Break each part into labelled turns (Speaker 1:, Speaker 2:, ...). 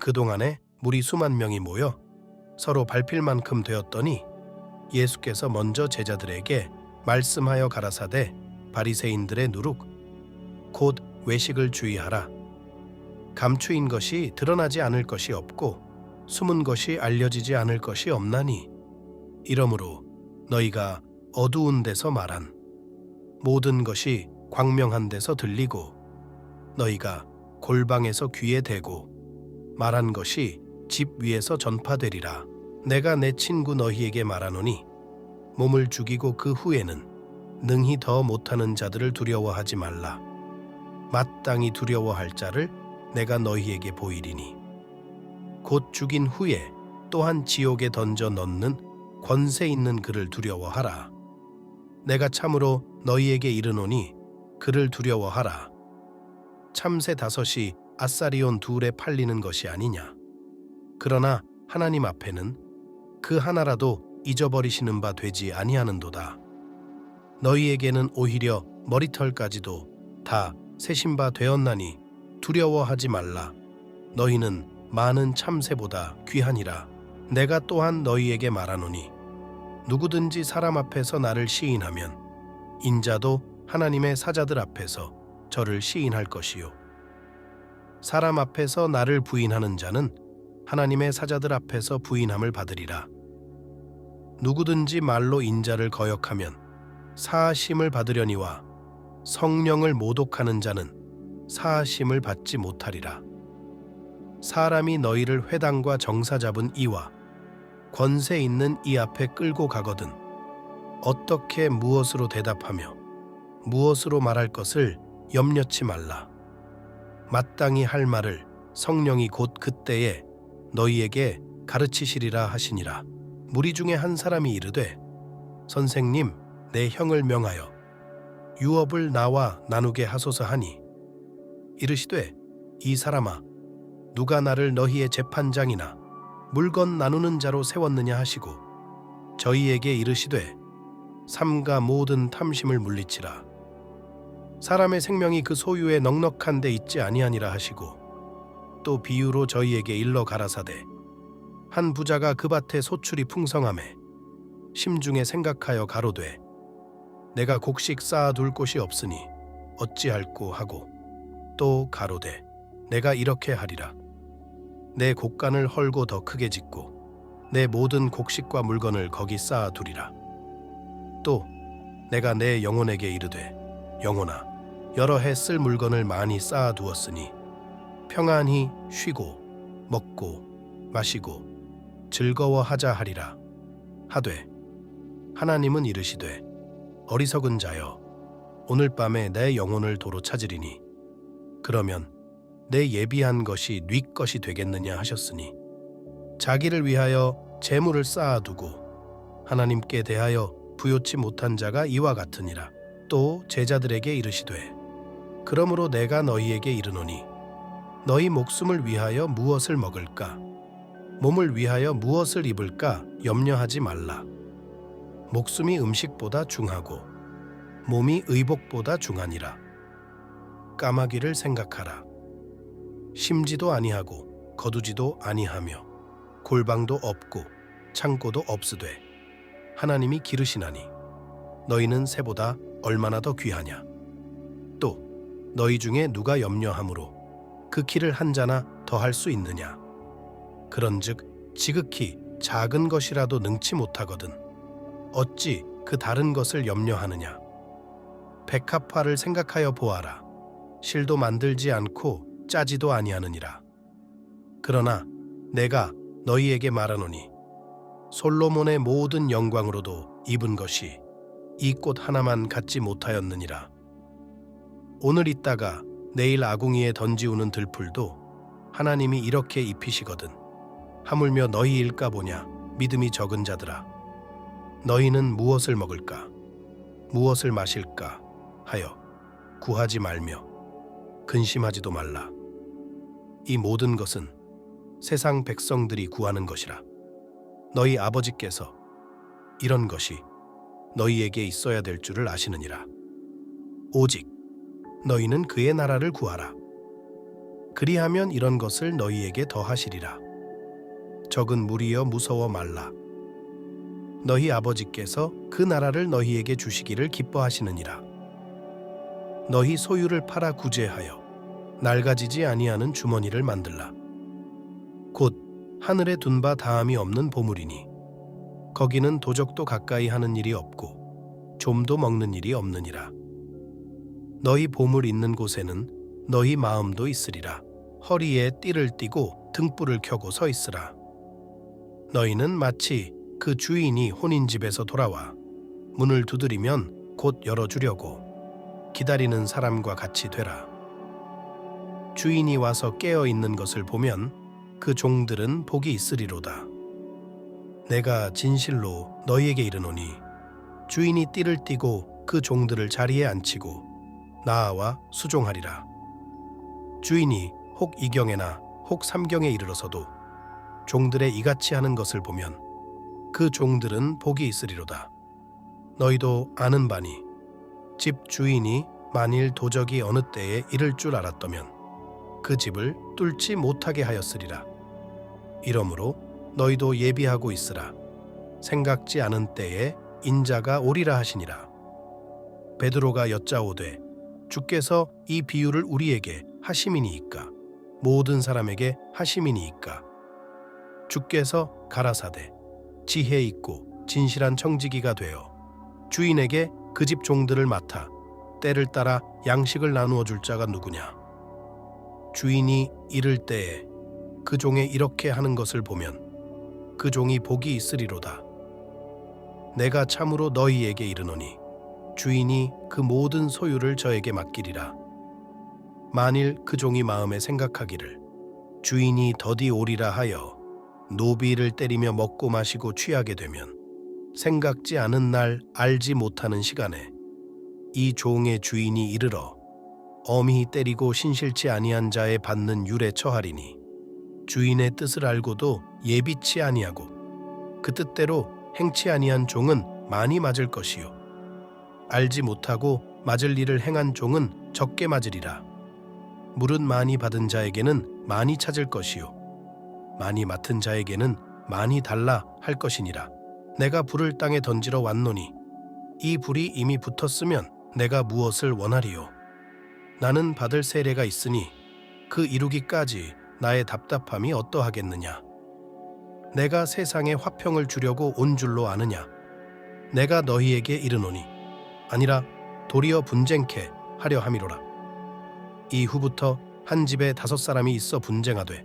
Speaker 1: 그동안에 무리 수만 명이 모여 서로 밟힐 만큼 되었더니 예수께서 먼저 제자들에게 말씀하여 가라사대 바리새인들의 누룩 곧 외식을 주의하라. 감추인 것이 드러나지 않을 것이 없고 숨은 것이 알려지지 않을 것이 없나니 이러므로 너희가 어두운 데서 말한 모든 것이 광명한 데서 들리고 너희가 골방에서 귀에 대고 말한 것이 집 위에서 전파되리라. 내가 내 친구 너희에게 말하노니 몸을 죽이고 그 후에는 능히 더 못하는 자들을 두려워하지 말라. 마땅히 두려워할 자를 내가 너희에게 보이리니 곧 죽인 후에 또한 지옥에 던져 넣는 권세 있는 그를 두려워하라. 내가 참으로 너희에게 이르노니 그를 두려워하라. 참새 5이 아사리온 2에 팔리는 것이 아니냐. 그러나 하나님 앞에는 그 하나라도 잊어버리시는 바 되지 아니하는도다. 너희에게는 오히려 머리털까지도 다 세신 바 되었나니 두려워하지 말라. 너희는 많은 참새보다 귀하니라. 내가 또한 너희에게 말하노니 누구든지 사람 앞에서 나를 시인하면 인자도 하나님의 사자들 앞에서 저를 시인할 것이요 사람 앞에서 나를 부인하는 자는 하나님의 사자들 앞에서 부인함을 받으리라. 누구든지 말로 인자를 거역하면 사하심을 받으려니와 성령을 모독하는 자는 사하심을 받지 못하리라. 사람이 너희를 회당과 정사 잡은 이와 권세 있는 이 앞에 끌고 가거든 어떻게 무엇으로 대답하며 무엇으로 말할 것을 염려치 말라. 마땅히 할 말을 성령이 곧 그때에 너희에게 가르치시리라 하시니라. 무리 중에 한 사람이 이르되 선생님 내 형을 명하여 유업을 나와 나누게 하소서 하니 이르시되 이 사람아 누가 나를 너희의 재판장이나 물건 나누는 자로 세웠느냐 하시고 저희에게 이르시되 삼가 모든 탐심을 물리치라. 사람의 생명이 그 소유에 넉넉한 데 있지 아니하니라 하시고 또 비유로 저희에게 일러 가라사대 한 부자가 그 밭에 소출이 풍성하매 심중에 생각하여 가로되 내가 곡식 쌓아둘 곳이 없으니 어찌할꼬 하고 또 가로되 내가 이렇게 하리라. 내 곡간을 헐고 더 크게 짓고 내 모든 곡식과 물건을 거기 쌓아두리라. 또 내가 내 영혼에게 이르되 영혼아 여러 해 쓸 물건을 많이 쌓아두었으니 평안히 쉬고 먹고 마시고 즐거워하자 하리라. 하되 하나님은 이르시되 어리석은 자여 오늘 밤에 내 영혼을 도로 찾으리니 그러면 내 예비한 것이 네 것이 되겠느냐 하셨으니 자기를 위하여 재물을 쌓아두고 하나님께 대하여 부요치 못한 자가 이와 같으니라. 또 제자들에게 이르시되 그러므로 내가 너희에게 이르노니 너희 목숨을 위하여 무엇을 먹을까 몸을 위하여 무엇을 입을까 염려하지 말라. 목숨이 음식보다 중하고 몸이 의복보다 중하니라. 까마귀를 생각하라. 심지도 아니하고 거두지도 아니하며 골방도 없고 창고도 없으되 하나님이 기르시나니 너희는 새보다 얼마나 더 귀하냐. 또 너희 중에 누가 염려함으로 그 키를 한 자나 더 할 수 있느냐. 그런즉 지극히 작은 것이라도 능치 못하거든 어찌 그 다른 것을 염려하느냐. 백합화를 생각하여 보아라. 실도 만들지 않고 짜지도 아니하느니라. 그러나 내가 너희에게 말하노니 솔로몬의 모든 영광으로도 입은 것이 이 꽃 하나만 갖지 못하였느니라. 오늘 있다가 내일 아궁이에 던지우는 들풀도 하나님이 이렇게 입히시거든 하물며 너희일까 보냐. 믿음이 적은 자들아 너희는 무엇을 먹을까 무엇을 마실까 하여 구하지 말며 근심하지도 말라. 이 모든 것은 세상 백성들이 구하는 것이라. 너희 아버지께서 이런 것이 너희에게 있어야 될 줄을 아시느니라. 오직 너희는 그의 나라를 구하라. 그리하면 이런 것을 너희에게 더하시리라. 적은 무리여 무서워 말라. 너희 아버지께서 그 나라를 너희에게 주시기를 기뻐하시느니라. 너희 소유를 팔아 구제하여 낡아지지 아니하는 주머니를 만들라. 곧 하늘에 둔 바 다함이 없는 보물이니 거기는 도적도 가까이 하는 일이 없고 좀도 먹는 일이 없느니라. 너희 보물 있는 곳에는 너희 마음도 있으리라. 허리에 띠를 띠고 등불을 켜고 서 있으라. 너희는 마치 그 주인이 혼인집에서 돌아와 문을 두드리면 곧 열어주려고 기다리는 사람과 같이 되라. 주인이 와서 깨어 있는 것을 보면 그 종들은 복이 있으리로다. 내가 진실로 너희에게 이르노니 주인이 띠를 띠고 그 종들을 자리에 앉히고 나아와 수종하리라. 주인이 혹 이경에나 혹 삼경에 이르러서도 종들의 이같이 하는 것을 보면 그 종들은 복이 있으리로다. 너희도 아는 바니 집 주인이 만일 도적이 어느 때에 이를 줄 알았더면 그 집을 뚫지 못하게 하였으리라. 이러므로 너희도 예비하고 있으라. 생각지 않은 때에 인자가 오리라 하시니라. 베드로가 여짜오되 주께서 이 비유를 우리에게 하심이니이까 모든 사람에게 하심이니이까. 주께서 가라사대 지혜 있고 진실한 청지기가 되어 주인에게 그 집 종들을 맡아 때를 따라 양식을 나누어 줄 자가 누구냐. 주인이 이를 때에 그 종의 이렇게 하는 것을 보면 그 종이 복이 있으리로다. 내가 참으로 너희에게 이르노니 주인이 그 모든 소유를 저에게 맡기리라. 만일 그 종이 마음에 생각하기를 주인이 더디 오리라 하여 노비를 때리며 먹고 마시고 취하게 되면 생각지 않은 날 알지 못하는 시간에 이 종의 주인이 이르러 엄히 때리고 신실치 아니한 자의 받는 율에 처하리니 주인의 뜻을 알고도 예비치 아니하고 그 뜻대로 행치 아니한 종은 많이 맞을 것이요 알지 못하고 맞을 일을 행한 종은 적게 맞으리라. 물은 많이 받은 자에게는 많이 찾을 것이요 많이 맡은 자에게는 많이 달라 할 것이니라. 내가 불을 땅에 던지러 왔노니 이 불이 이미 붙었으면 내가 무엇을 원하리요. 나는 받을 세례가 있으니 그 이루기까지 나의 답답함이 어떠하겠느냐. 내가 세상에 화평을 주려고 온 줄로 아느냐. 내가 너희에게 이르노니 아니라 도리어 분쟁케 하려 함이로라. 이후부터 한 집에 5사람이 있어 분쟁하되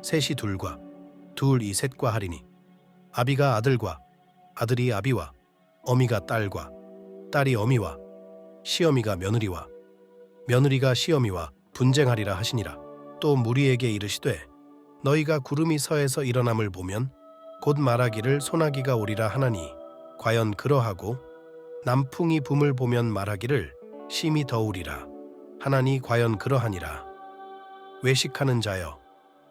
Speaker 1: 셋이 둘과 둘이 셋과 하리니 아비가 아들과 아들이 아비와 어미가 딸과 딸이 어미와 시어미가 며느리와 며느리가 시어미와 분쟁하리라 하시니라. 또 무리에게 이르시되 너희가 구름이 서에서 일어남을 보면 곧 말하기를 소나기가 오리라 하나니 과연 그러하고 남풍이 붐을 보면 말하기를 심히 더우리라 하나니 과연 그러하니라. 외식하는 자여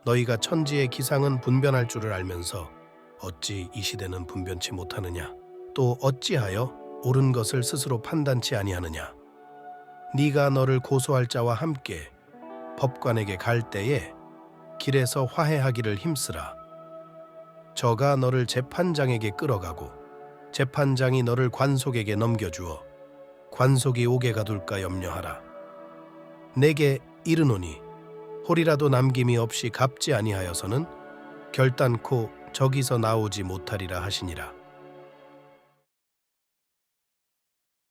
Speaker 1: 너희가 천지의 기상은 분변할 줄을 알면서 어찌 이 시대는 분변치 못하느냐. 또 어찌하여 옳은 것을 스스로 판단치 아니하느냐. 네가 너를 고소할 자와 함께 법관에게 갈 때에 길에서 화해하기를 힘쓰라. 저가 너를 재판장에게 끌어가고 재판장이 너를 관속에게 넘겨주어 관속이 옥에 가둘까 염려하라. 내게 이르노니 홀이라도 남김이 없이 갚지 아니하여서는 결단코 저기서 나오지 못하리라 하시니라.